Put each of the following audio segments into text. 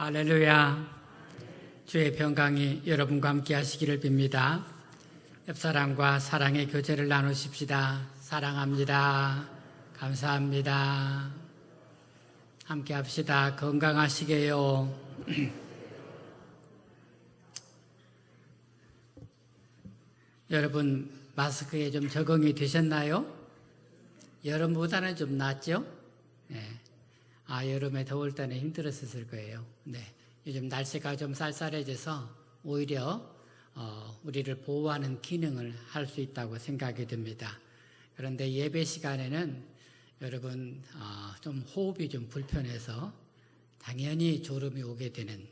할렐루야. 주의 평강이 여러분과 함께 하시기를 빕니다. 옆사람과 사랑의 교제를 나누십시다. 사랑합니다. 감사합니다. 함께 합시다. 건강하시게요. 여러분 마스크에 좀 적응이 되셨나요? 여름보다는 좀 낫죠? 네. 여름에 더울 때는 힘들었을 거예요. 네. 요즘 날씨가 좀 쌀쌀해져서 오히려 우리를 보호하는 기능을 할 수 있다고 생각이 듭니다. 그런데 예배 시간에는 여러분 좀 호흡이 좀 불편해서 당연히 졸음이 오게 되는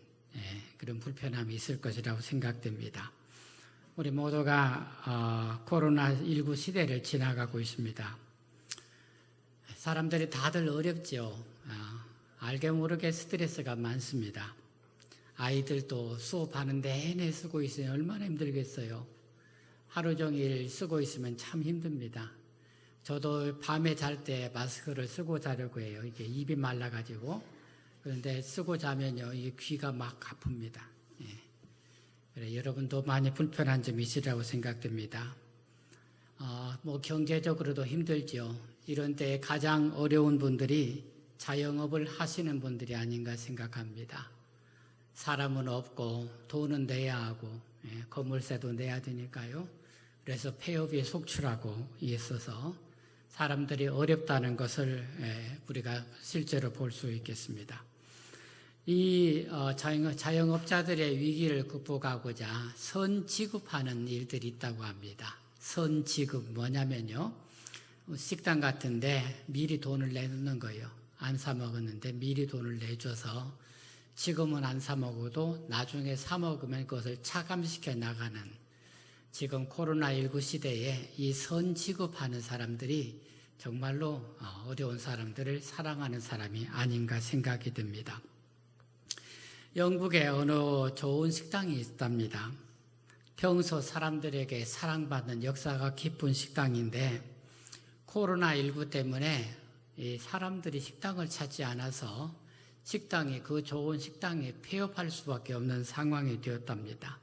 그런 불편함이 있을 것이라고 생각됩니다. 우리 모두가 코로나19 시대를 지나가고 있습니다. 사람들이 다들 어렵죠. 알게 모르게 스트레스가 많습니다. 아이들도 수업하는 내내 쓰고 있으면 얼마나 힘들겠어요. 하루 종일 쓰고 있으면 참 힘듭니다. 저도 밤에 잘 때 마스크를 쓰고 자려고 해요. 이게 입이 말라가지고. 그런데 쓰고 자면요, 이 귀가 막 아픕니다. 그래, 여러분도 많이 불편한 점이 있으리라고 생각됩니다. 경제적으로도 힘들죠. 이런 때 가장 어려운 분들이 자영업을 하시는 분들이 아닌가 생각합니다. 사람은 없고 돈은 내야 하고 건물세도 내야 되니까요. 그래서 폐업이 속출하고 있어서 사람들이 어렵다는 것을 우리가 실제로 볼 수 있겠습니다. 이 자영업자들의 위기를 극복하고자 선지급하는 일들이 있다고 합니다. 선지급 뭐냐면요, 식당 같은데 미리 돈을 내놓는 거예요. 안 사 먹었는데 미리 돈을 내줘서 지금은 안 사 먹어도 나중에 사 먹으면 그것을 차감시켜 나가는, 지금 코로나19 시대에 이 선지급하는 사람들이 정말로 어려운 사람들을 사랑하는 사람이 아닌가 생각이 듭니다. 영국에 어느 좋은 식당이 있답니다. 평소 사람들에게 사랑받는 역사가 깊은 식당인데 코로나19 때문에 이 사람들이 식당을 찾지 않아서 식당이, 그 좋은 식당에 폐업할 수밖에 없는 상황이 되었답니다.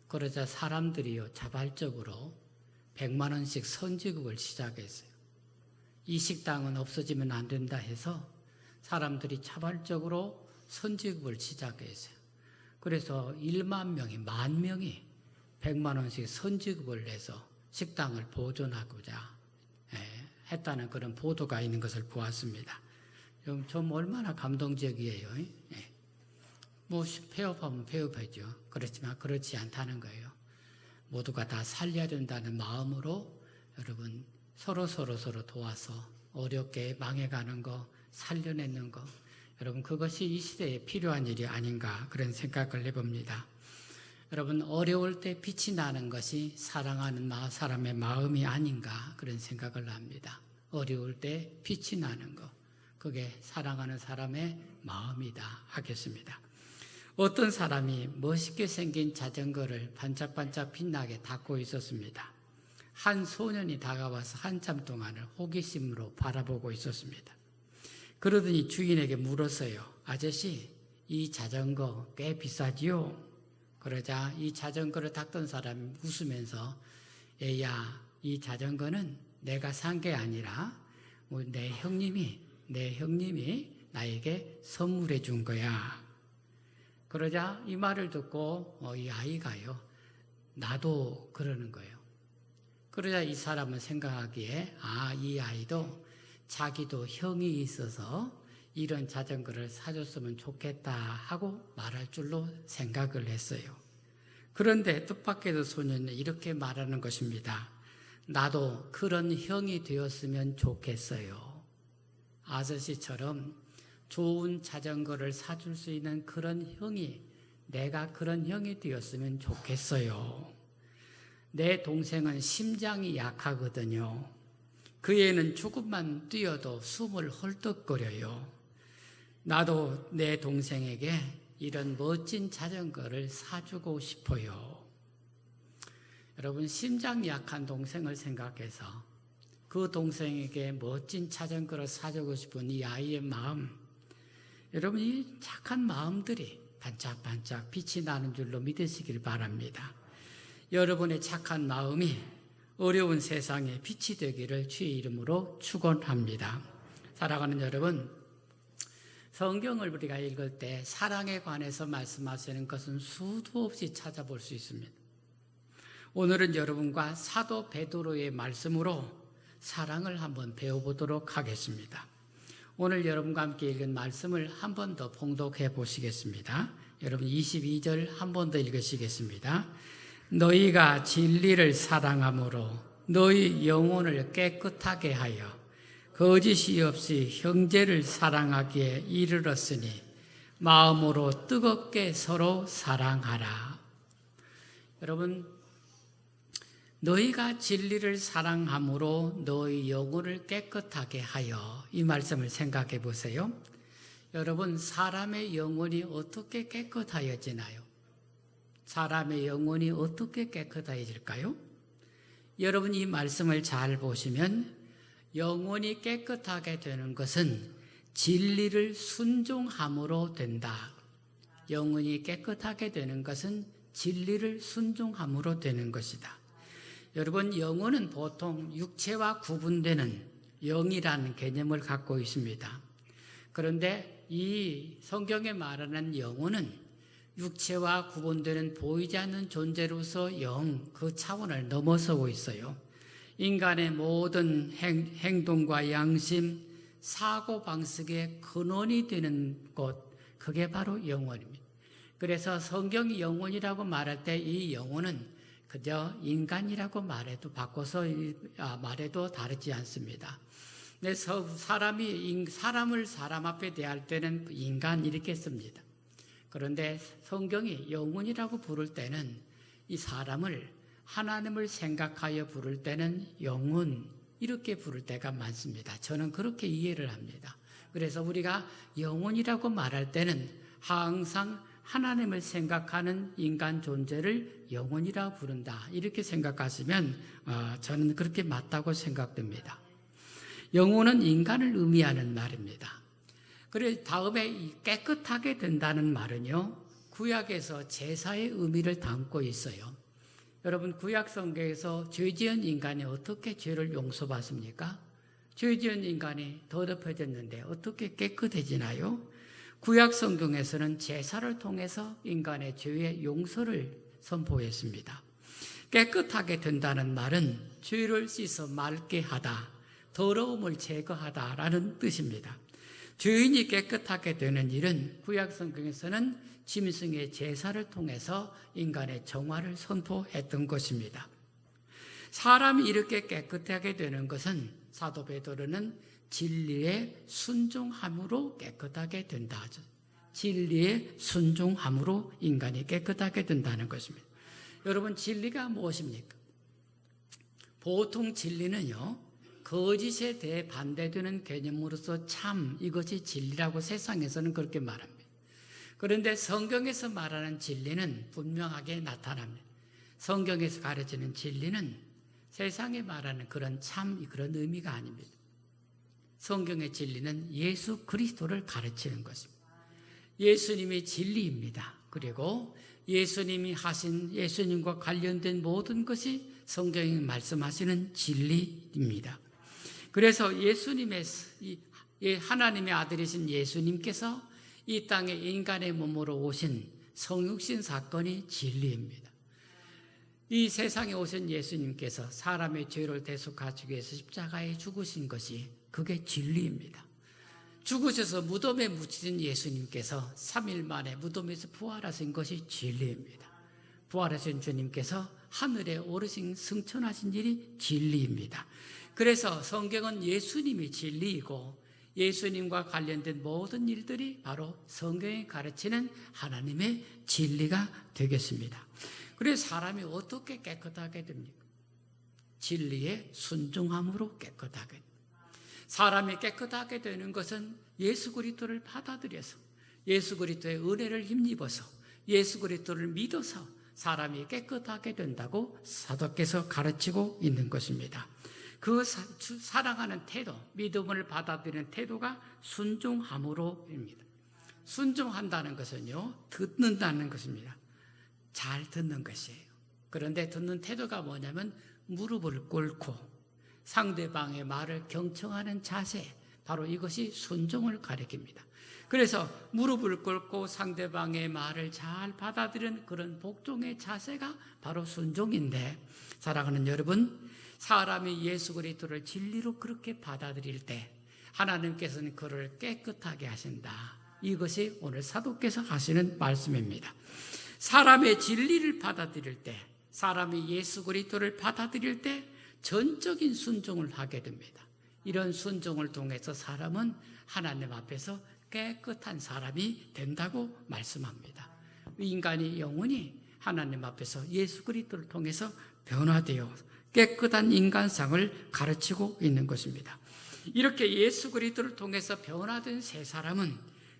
그러자 사람들이요, 자발적으로 100만 원씩 선지급을 시작했어요. 이 식당은 없어지면 안 된다 해서 사람들이 자발적으로 선지급을 시작했어요. 그래서 1만 명이, 10,000명이 100만 원씩 선지급을 내서 식당을 보존하고자 했다는 그런 보도가 있는 것을 보았습니다. 좀 얼마나 감동적이에요. 폐업하면 폐업하죠. 그렇지만 그렇지 않다는 거예요. 모두가 다 살려야 된다는 마음으로 여러분 서로 도와서 어렵게 망해가는 거, 살려내는 거, 여러분 그것이 이 시대에 필요한 일이 아닌가 그런 생각을 해봅니다. 여러분 어려울 때 빛이 나는 것이 사랑하는 사람의 마음이 아닌가 그런 생각을 합니다. 어려울 때 빛이 나는 것, 그게 사랑하는 사람의 마음이다 하겠습니다. 어떤 사람이 멋있게 생긴 자전거를 반짝반짝 빛나게 닦고 있었습니다. 한 소년이 다가와서 한참 동안을 호기심으로 바라보고 있었습니다. 그러더니 주인에게 물었어요. 아저씨, 이 자전거 꽤 비싸지요? 그러자 이 자전거를 닦던 사람이 웃으면서 얘야, 이 자전거는 내가 산 게 아니라 내 형님이 나에게 선물해 준 거야. 그러자 이 말을 듣고 이 아이가요, 나도 그러는 거예요. 그러자 이 사람은 생각하기에 이 아이도 자기도 형이 있어서 이런 자전거를 사줬으면 좋겠다 하고 말할 줄로 생각을 했어요. 그런데 뜻밖에도 소년은 이렇게 말하는 것입니다. 나도 그런 형이 되었으면 좋겠어요. 아저씨처럼 좋은 자전거를 사줄 수 있는 그런 형이, 내가 그런 형이 되었으면 좋겠어요. 내 동생은 심장이 약하거든요. 그 애는 조금만 뛰어도 숨을 헐떡거려요. 나도 내 동생에게 이런 멋진 자전거를 사주고 싶어요. 여러분 심장이 약한 동생을 생각해서 그 동생에게 멋진 자전거를 사주고 싶은 이 아이의 마음, 여러분, 이 착한 마음들이 반짝반짝 빛이 나는 줄로 믿으시길 바랍니다. 여러분의 착한 마음이 어려운 세상에 빛이 되기를 주의 이름으로 축원합니다. 사랑하는 여러분, 성경을 우리가 읽을 때 사랑에 관해서 말씀하시는 것은 수도 없이 찾아볼 수 있습니다. 오늘은 여러분과 사도 베드로의 말씀으로 사랑을 한번 배워보도록 하겠습니다. 오늘 여러분과 함께 읽은 말씀을 한 번 더 봉독해 보시겠습니다. 여러분 22절 한 번 더 읽으시겠습니다. 너희가 진리를 사랑함으로 너희 영혼을 깨끗하게 하여 거짓이 없이 형제를 사랑하기에 이르렀으니 마음으로 뜨겁게 서로 사랑하라. 여러분, 너희가 진리를 사랑함으로 너희 영혼을 깨끗하게 하여, 이 말씀을 생각해 보세요. 여러분, 사람의 영혼이 어떻게 깨끗하여지나요? 사람의 영혼이 어떻게 깨끗해질까요? 여러분, 이 말씀을 잘 보시면 영혼이 깨끗하게 되는 것은 진리를 순종함으로 된다. 영혼이 깨끗하게 되는 것은 진리를 순종함으로 되는 것이다. 여러분, 영혼은 보통 육체와 구분되는 영이라는 개념을 갖고 있습니다. 그런데 이 성경에 말하는 영혼은 육체와 구분되는 보이지 않는 존재로서 그 차원을 넘어서고 있어요. 인간의 모든 행동과 양심, 사고방식의 근원이 되는 곳, 그게 바로 영혼입니다. 그래서 성경이 영혼이라고 말할 때 이 영혼은 그저 인간이라고 바꿔서 말해도 다르지 않습니다. 그래서 사람을 사람 앞에 대할 때는 인간 이렇게 씁니다. 그런데 성경이 영혼이라고 부를 때는 이 사람을 하나님을 생각하여 부를 때는 영혼 이렇게 부를 때가 많습니다. 저는 그렇게 이해를 합니다. 그래서 우리가 영혼이라고 말할 때는 항상 하나님을 생각하는 인간 존재를 영혼이라고 부른다, 이렇게 생각하시면 저는 그렇게 맞다고 생각됩니다. 영혼은 인간을 의미하는 말입니다. 그래서 다음에 깨끗하게 된다는 말은요, 구약에서 제사의 의미를 담고 있어요. 여러분, 구약 성경에서 죄지은 인간이 어떻게 죄를 용서받습니까? 죄지은 인간이 더럽혀졌는데 어떻게 깨끗해지나요? 구약 성경에서는 제사를 통해서 인간의 죄의 용서를 선포했습니다. 깨끗하게 된다는 말은 죄를 씻어 맑게 하다, 더러움을 제거하다라는 뜻입니다. 죄인이 깨끗하게 되는 일은 구약 성경에서는 짐승의 제사를 통해서 인간의 정화를 선포했던 것입니다. 사람이 이렇게 깨끗하게 되는 것은 사도 베드로는 진리의 순종함으로 깨끗하게 된다 하죠. 진리의 순종함으로 인간이 깨끗하게 된다는 것입니다. 여러분, 진리가 무엇입니까? 보통 진리는요, 거짓에 대해 반대되는 개념으로서 참, 이것이 진리라고 세상에서는 그렇게 말합니다. 그런데 성경에서 말하는 진리는 분명하게 나타납니다. 성경에서 가르치는 진리는 세상에 말하는 그런 참, 그런 의미가 아닙니다. 성경의 진리는 예수 그리스도를 가르치는 것입니다. 예수님이 진리입니다. 그리고 예수님이 하신, 예수님과 관련된 모든 것이 성경이 말씀하시는 진리입니다. 그래서 하나님의 아들이신 예수님께서 이 땅에 인간의 몸으로 오신 성육신 사건이 진리입니다. 이 세상에 오신 예수님께서 사람의 죄를 대속하기 위해서 십자가에 죽으신 것이, 그게 진리입니다. 죽으셔서 무덤에 묻히신 예수님께서 3일 만에 무덤에서 부활하신 것이 진리입니다. 부활하신 주님께서 하늘에 오르신 승천하신 일이 진리입니다. 그래서 성경은 예수님이 진리이고 예수님과 관련된 모든 일들이 바로 성경이 가르치는 하나님의 진리가 되겠습니다. 그래서 사람이 어떻게 깨끗하게 됩니까? 진리의 순종함으로 깨끗하게 됩니다. 사람이 깨끗하게 되는 것은 예수 그리스도를 받아들여서, 예수 그리스도의 은혜를 힘입어서, 예수 그리스도를 믿어서 사람이 깨끗하게 된다고 사도께서 가르치고 있는 것입니다. 그 사랑하는 태도, 믿음을 받아들이는 태도가 순종함으로입니다. 순종한다는 것은요, 듣는다는 것입니다. 잘 듣는 것이에요. 그런데 듣는 태도가 뭐냐면 무릎을 꿇고 상대방의 말을 경청하는 자세, 바로 이것이 순종을 가리킵니다. 그래서 무릎을 꿇고 상대방의 말을 잘 받아들이는 그런 복종의 자세가 바로 순종인데, 사랑하는 여러분, 사람이 예수 그리스도를 진리로 그렇게 받아들일 때 하나님께서는 그를 깨끗하게 하신다. 이것이 오늘 사도께서 하시는 말씀입니다. 사람의 진리를 받아들일 때, 사람이 예수 그리스도를 받아들일 때 전적인 순종을 하게 됩니다. 이런 순종을 통해서 사람은 하나님 앞에서 깨끗한 사람이 된다고 말씀합니다. 인간이 영원히 하나님 앞에서 예수 그리스도를 통해서 변화되어 깨끗한 인간상을 가르치고 있는 것입니다. 이렇게 예수 그리스도를 통해서 변화된 새 사람은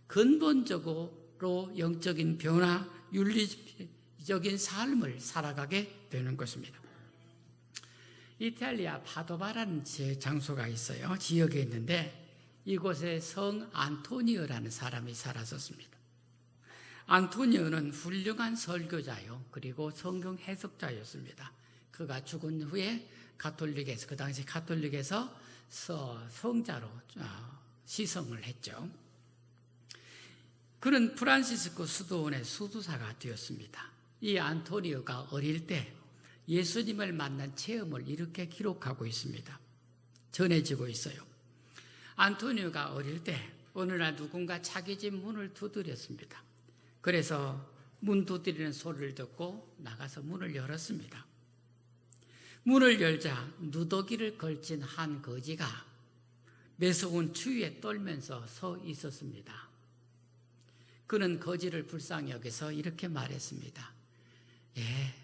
근본적으로 영적인 변화, 윤리적인 삶을 살아가게 되는 것입니다. 이탈리아 파도바라는 장소가 있어요. 지역에 있는데 이곳에 성 안토니오라는 사람이 살았었습니다. 안토니오는 훌륭한 설교자요, 그리고 성경 해석자였습니다. 그가 죽은 후에 가톨릭에서, 그 당시 가톨릭에서 성자로 시성을 했죠. 그는 프란시스코 수도원의 수도사가 되었습니다. 이 안토니오가 어릴 때 예수님을 만난 체험을 이렇게 기록하고 있습니다. 전해지고 있어요. 안토니오가 어릴 때 어느 날 누군가 자기 집 문을 두드렸습니다. 그래서 문 두드리는 소리를 듣고 나가서 문을 열었습니다. 문을 열자 누더기를 걸친 한 거지가 매서운 추위에 떨면서 서 있었습니다. 그는 거지를 불쌍히 여겨서 이렇게 말했습니다. 예,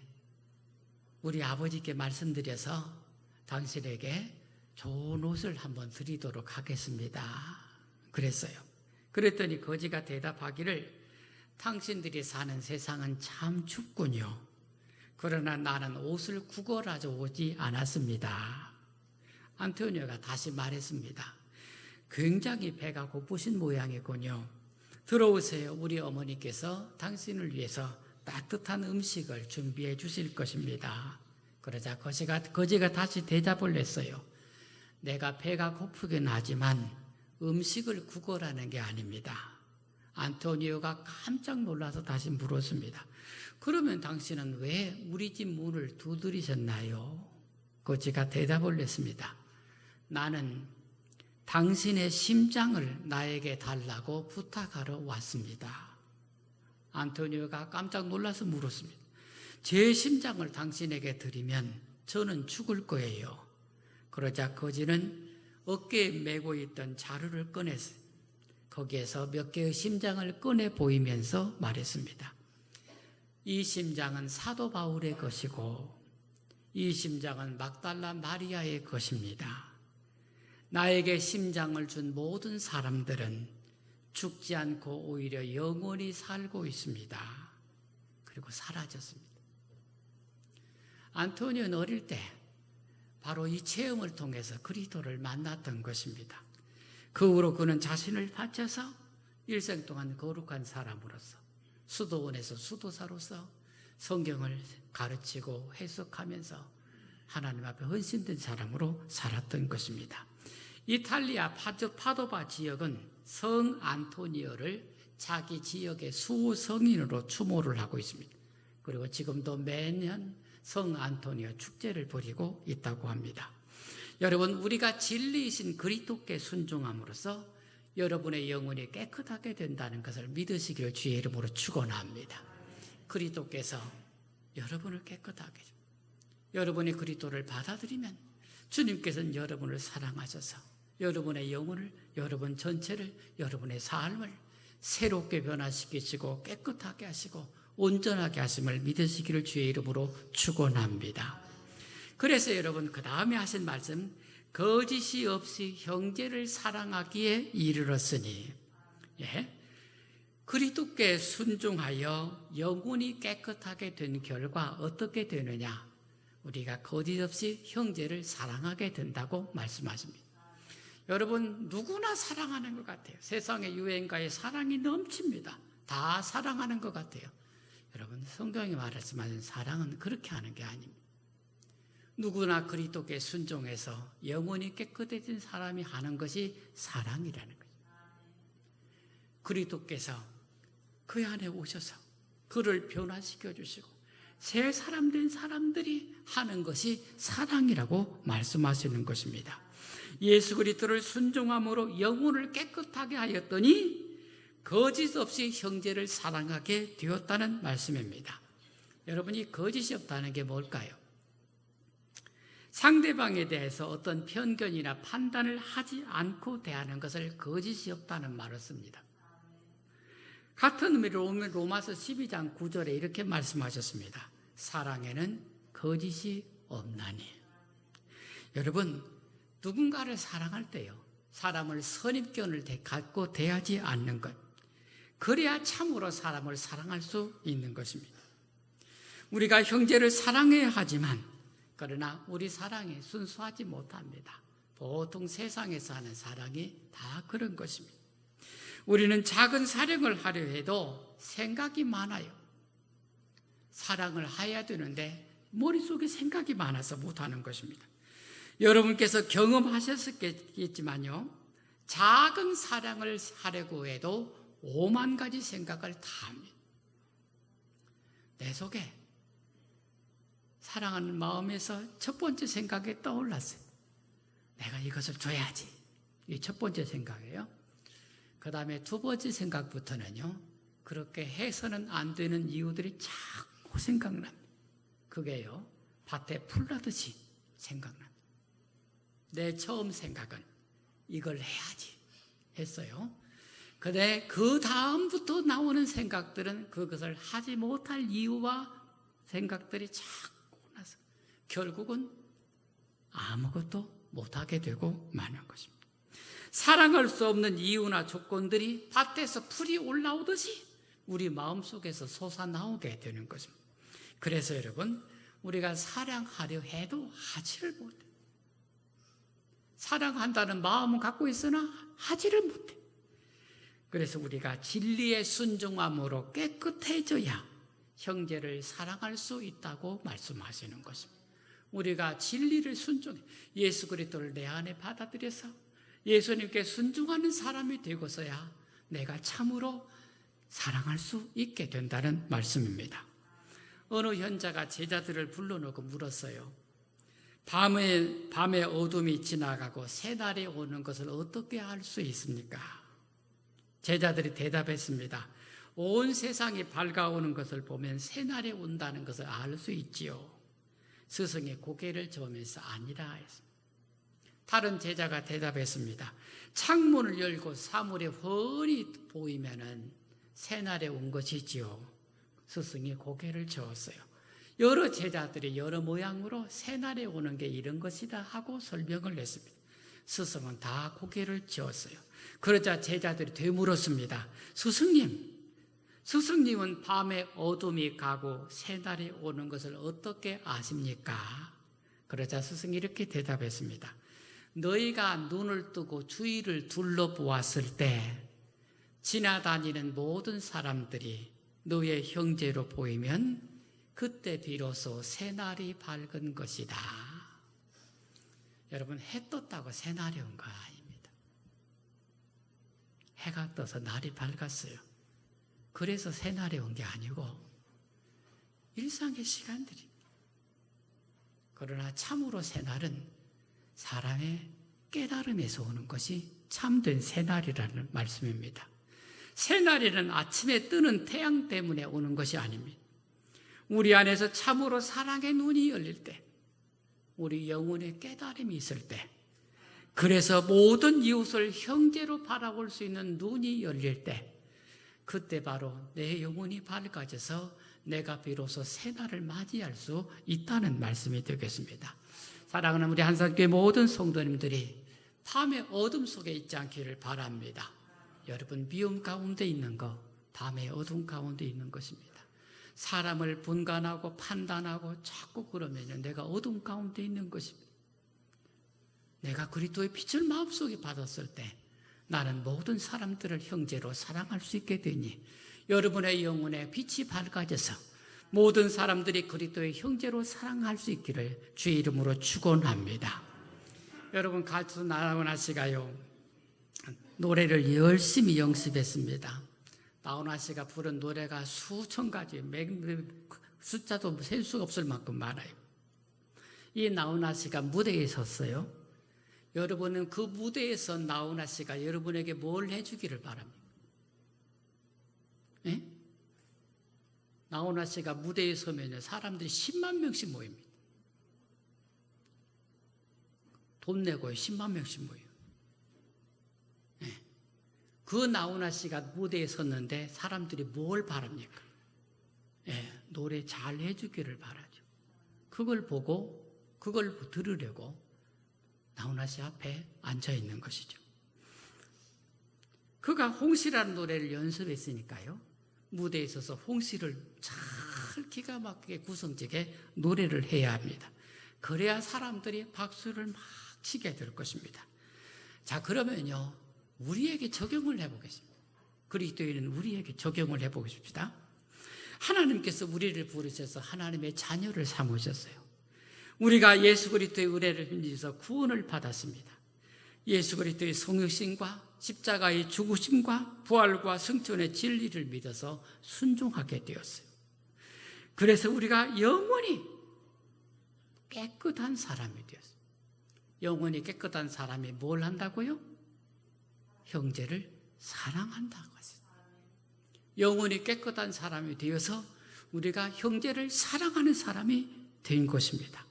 우리 아버지께 말씀드려서 당신에게 좋은 옷을 한번 드리도록 하겠습니다. 그랬어요. 그랬더니 거지가 대답하기를, 당신들이 사는 세상은 참 춥군요. 그러나 나는 옷을 구걸하러 오지 않았습니다. 안토니오가 다시 말했습니다. 굉장히 배가 고프신 모양이군요. 들어오세요. 우리 어머니께서 당신을 위해서 따뜻한 음식을 준비해 주실 것입니다. 그러자 거지가 다시 대답을 했어요. 내가 배가 고프긴 하지만 음식을 구걸하는 게 아닙니다. 안토니오가 깜짝 놀라서 다시 물었습니다. 그러면 당신은 왜 우리 집 문을 두드리셨나요? 거지가 대답을 했습니다. 나는 당신의 심장을 나에게 달라고 부탁하러 왔습니다. 안토니오가 깜짝 놀라서 물었습니다. 제 심장을 당신에게 드리면 저는 죽을 거예요. 그러자 거지는 어깨에 메고 있던 자루를 꺼냈어요. 거기에서 몇 개의 심장을 꺼내 보이면서 말했습니다. 이 심장은 사도 바울의 것이고 이 심장은 막달라 마리아의 것입니다. 나에게 심장을 준 모든 사람들은 죽지 않고 오히려 영원히 살고 있습니다. 그리고 사라졌습니다. 안토니오는 어릴 때 바로 이 체험을 통해서 그리스도를 만났던 것입니다. 그 후로 그는 자신을 바쳐서 일생 동안 거룩한 사람으로서 수도원에서 수도사로서 성경을 가르치고 해석하면서 하나님 앞에 헌신된 사람으로 살았던 것입니다. 이탈리아 파도바 지역은 성 안토니오를 자기 지역의 수성인으로 추모를 하고 있습니다. 그리고 지금도 매년 성 안토니오 축제를 벌이고 있다고 합니다. 여러분, 우리가 진리이신 그리스도께 순종함으로써 여러분의 영혼이 깨끗하게 된다는 것을 믿으시기를 주의 이름으로 축원합니다. 그리스도께서 여러분을 깨끗하게 해줍니다. 여러분이 그리스도를 받아들이면 주님께서는 여러분을 사랑하셔서 여러분의 영혼을, 여러분 전체를, 여러분의 삶을 새롭게 변화시키시고 깨끗하게 하시고 온전하게 하심을 믿으시기를 주의 이름으로 축원합니다. 그래서 여러분, 그 다음에 하신 말씀, 거짓이 없이 형제를 사랑하기에 이르렀으니, 그리스도께 순종하여 영혼이 깨끗하게 된 결과 어떻게 되느냐? 우리가 거짓 없이 형제를 사랑하게 된다고 말씀하십니다. 여러분 누구나 사랑하는 것 같아요. 세상의 유행가에 사랑이 넘칩니다. 다 사랑하는 것 같아요. 여러분 성경이 말했지만 사랑은 그렇게 하는 게 아닙니다. 누구나 그리스도께 순종해서 영혼이 깨끗해진 사람이 하는 것이 사랑이라는 거죠. 그리스도께서 그 안에 오셔서 그를 변화시켜 주시고 새 사람 된 사람들이 하는 것이 사랑이라고 말씀하시는 것입니다. 예수 그리스도를 순종함으로 영혼을 깨끗하게 하였더니 거짓 없이 형제를 사랑하게 되었다는 말씀입니다. 여러분이 거짓이 없다는 게 뭘까요? 상대방에 대해서 어떤 편견이나 판단을 하지 않고 대하는 것을 거짓이 없다는 말을 씁니다. 같은 의미로 로마서 12장 9절에 이렇게 말씀하셨습니다. 사랑에는 거짓이 없나니. 여러분 누군가를 사랑할 때요, 사람을 선입견을 갖고 대하지 않는 것, 그래야 참으로 사람을 사랑할 수 있는 것입니다. 우리가 형제를 사랑해야 하지만 그러나 우리 사랑이 순수하지 못합니다. 보통 세상에서 하는 사랑이 다 그런 것입니다. 우리는 작은 사랑을 하려 해도 생각이 많아요. 사랑을 해야 되는데 머릿속에 생각이 많아서 못하는 것입니다. 여러분께서 경험하셨겠지만요, 작은 사랑을 하려고 해도 5만 가지 생각을 다 합니다. 내 속에 사랑하는 마음에서 첫 번째 생각이 떠올랐어요. 내가 이것을 줘야지. 이게 첫 번째 생각이에요. 그 다음에 두 번째 생각부터는요, 그렇게 해서는 안 되는 이유들이 자꾸 생각납니다. 그게요, 밭에 풀 나듯이 생각납니다. 내 처음 생각은 이걸 해야지 했어요. 근데 그 다음부터 나오는 생각들은 그것을 하지 못할 이유와 생각들이 자꾸 나서 결국은 아무것도 못하게 되고 마는 것입니다. 사랑할 수 없는 이유나 조건들이 밭에서 풀이 올라오듯이 우리 마음속에서 솟아나오게 되는 것입니다. 그래서 여러분, 우리가 사랑하려 해도 하지를 못해요. 사랑한다는 마음은 갖고 있으나 하지를 못해. 그래서 우리가 진리에 순종함으로 깨끗해져야 형제를 사랑할 수 있다고 말씀하시는 것입니다. 우리가 진리를 순종해 예수 그리스도를 내 안에 받아들여서 예수님께 순종하는 사람이 되고서야 내가 참으로 사랑할 수 있게 된다는 말씀입니다. 어느 현자가 제자들을 불러놓고 물었어요. 밤에 어둠이 지나가고 새날이 오는 것을 어떻게 알 수 있습니까? 제자들이 대답했습니다. 온 세상이 밝아오는 것을 보면 새날이 온다는 것을 알 수 있지요. 스승이 고개를 저으면서 아니라 했습니다. 다른 제자가 대답했습니다. 창문을 열고 사물이 훤히 보이면은 새날에 온 것이지요. 스승이 고개를 저었어요. 여러 제자들이 여러 모양으로 새날에 오는 게 이런 것이다 하고 설명을 했습니다. 스승은 다 고개를 저었어요. 그러자 제자들이 되물었습니다. 스승님은 밤에 어둠이 가고 새날이 오는 것을 어떻게 아십니까? 그러자 스승이 이렇게 대답했습니다. 너희가 눈을 뜨고 주위를 둘러보았을 때 지나다니는 모든 사람들이 너의 형제로 보이면 그때 비로소 새날이 밝은 것이다. 여러분, 해 떴다고 새날이 온 거 아닙니다. 해가 떠서 날이 밝았어요. 그래서 새날이 온 게 아니고 일상의 시간들이. 그러나 참으로 새날은 사람의 깨달음에서 오는 것이 참된 새날이라는 말씀입니다. 새날에는 아침에 뜨는 태양 때문에 오는 것이 아닙니다. 우리 안에서 참으로 사랑의 눈이 열릴 때, 우리 영혼의 깨달음이 있을 때, 그래서 모든 이웃을 형제로 바라볼 수 있는 눈이 열릴 때, 그때 바로 내 영혼이 밝아져서 내가 비로소 새날을 맞이할 수 있다는 말씀이 되겠습니다. 사랑하는 우리 한산교회 모든 성도님들이 밤의 어둠 속에 있지 않기를 바랍니다. 여러분, 미움 가운데 있는 것, 밤의 어둠 가운데 있는 것입니다. 사람을 분간하고 판단하고 자꾸 그러면 내가 어둠 가운데 있는 것입니다. 내가 그리스도의 빛을 마음속에 받았을 때 나는 모든 사람들을 형제로 사랑할 수 있게 되니 여러분의 영혼에 빛이 밝아져서 모든 사람들이 그리스도의 형제로 사랑할 수 있기를 주의 이름으로 축원합니다. 여러분, 가수 나훈아 씨가요, 노래를 열심히 연습했습니다. 나훈아 씨가 부른 노래가 수천 가지, 숫자도 셀 수가 없을 만큼 많아요. 이 나훈아 씨가 무대에 섰어요. 여러분은 그 무대에서 나훈아 씨가 여러분에게 뭘 해주기를 바랍니다. 예? 나훈아 씨가 무대에 서면 사람들이 10만 명씩 모입니다. 돈 내고 10만 명씩 모여요. 예. 그 나훈아 씨가 무대에 섰는데 사람들이 뭘 바랍니까? 예, 노래 잘 해주기를 바라죠. 그걸 보고 그걸 들으려고 나훈아 씨 앞에 앉아 있는 것이죠. 그가 홍시라는 노래를 연습했으니까요, 무대에 서서 홍시를 잘 기가 막히게 구성지게 노래를 해야 합니다. 그래야 사람들이 박수를 막 치게 될 것입니다. 자, 그러면요, 우리에게 적용을 해보겠습니다. 그리스도인은 우리에게 적용을 해보겠습니다. 하나님께서 우리를 부르셔서 하나님의 자녀를 삼으셨어요. 우리가 예수 그리스도의 은혜를 힘입어서 구원을 받았습니다. 예수 그리스도의 성육신과 십자가의 죽으심과 부활과 승천의 진리를 믿어서 순종하게 되었어요. 그래서 우리가 영원히 깨끗한 사람이 되었어요. 영원히 깨끗한 사람이 뭘 한다고요? 형제를 사랑한다고 했어요. 영원히 깨끗한 사람이 되어서 우리가 형제를 사랑하는 사람이 된 것입니다.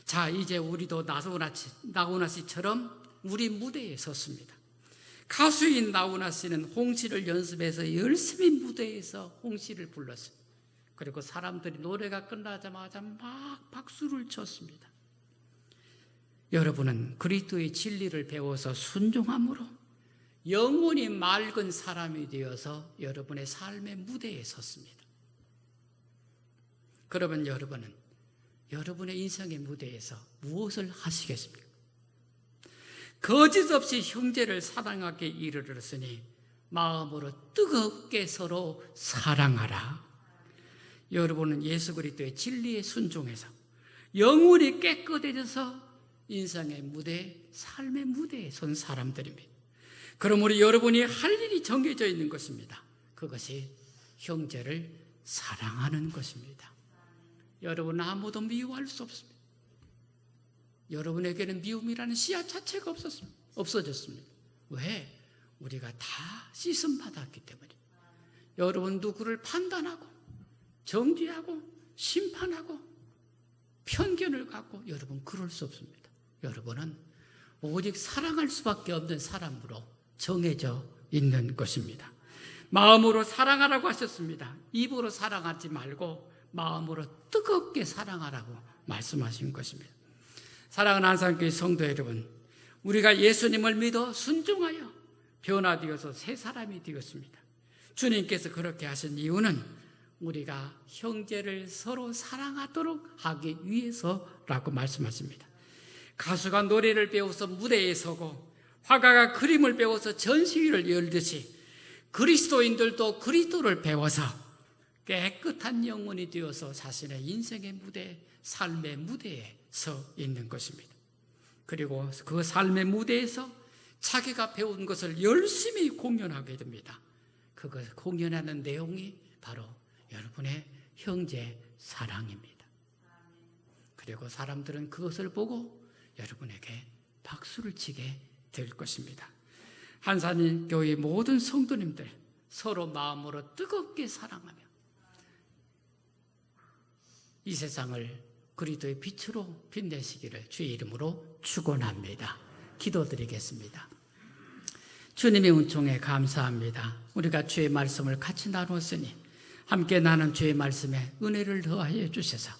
자, 이제 우리도 나훈아 씨처럼 우리 무대에 섰습니다. 가수인 나훈아 씨는 홍시를 연습해서 열심히 무대에서 홍시를 불렀어요. 그리고 사람들이 노래가 끝나자마자 막 박수를 쳤습니다. 여러분은 그리스도의 진리를 배워서 순종함으로 영원히 맑은 사람이 되어서 여러분의 삶의 무대에 섰습니다. 그러면 여러분은 여러분의 인생의 무대에서 무엇을 하시겠습니까? 거짓 없이 형제를 사랑하게 이르렀으니 마음으로 뜨겁게 서로 사랑하라. 여러분은 예수 그리스도의 진리에 순종해서 영혼이 깨끗해져서 인생의 무대, 삶의 무대에 선 사람들입니다. 그러므로 여러분이 할 일이 정해져 있는 것입니다. 그것이 형제를 사랑하는 것입니다. 여러분, 아무도 미워할 수 없습니다. 여러분에게는 미움이라는 씨앗 자체가 없어졌습니다. 왜? 우리가 다 씻음 받았기 때문에. 여러분, 누구를 판단하고 정죄하고 심판하고 편견을 갖고 여러분 그럴 수 없습니다. 여러분은 오직 사랑할 수밖에 없는 사람으로 정해져 있는 것입니다. 마음으로 사랑하라고 하셨습니다. 입으로 사랑하지 말고 마음으로 뜨겁게 사랑하라고 말씀하신 것입니다. 사랑하는 한산교회 성도 여러분, 우리가 예수님을 믿어 순종하여 변화되어서 새 사람이 되었습니다. 주님께서 그렇게 하신 이유는 우리가 형제를 서로 사랑하도록 하기 위해서라고 말씀하십니다. 가수가 노래를 배워서 무대에 서고 화가가 그림을 배워서 전시회를 열듯이 그리스도인들도 그리스도를 배워서 깨끗한 영혼이 되어서 자신의 인생의 무대, 삶의 무대에 서 있는 것입니다. 그리고 그 삶의 무대에서 자기가 배운 것을 열심히 공연하게 됩니다. 그걸 공연하는 내용이 바로 여러분의 형제 사랑입니다. 그리고 사람들은 그것을 보고 여러분에게 박수를 치게 될 것입니다. 한산인 교회 모든 성도님들 서로 마음으로 뜨겁게 사랑하며 이 세상을 그리스도의 빛으로 빛내시기를 주의 이름으로 축원합니다. 기도드리겠습니다. 주님의 은총에 감사합니다. 우리가 주의 말씀을 같이 나누었으니 함께 나눈 주의 말씀에 은혜를 더하여 주셔서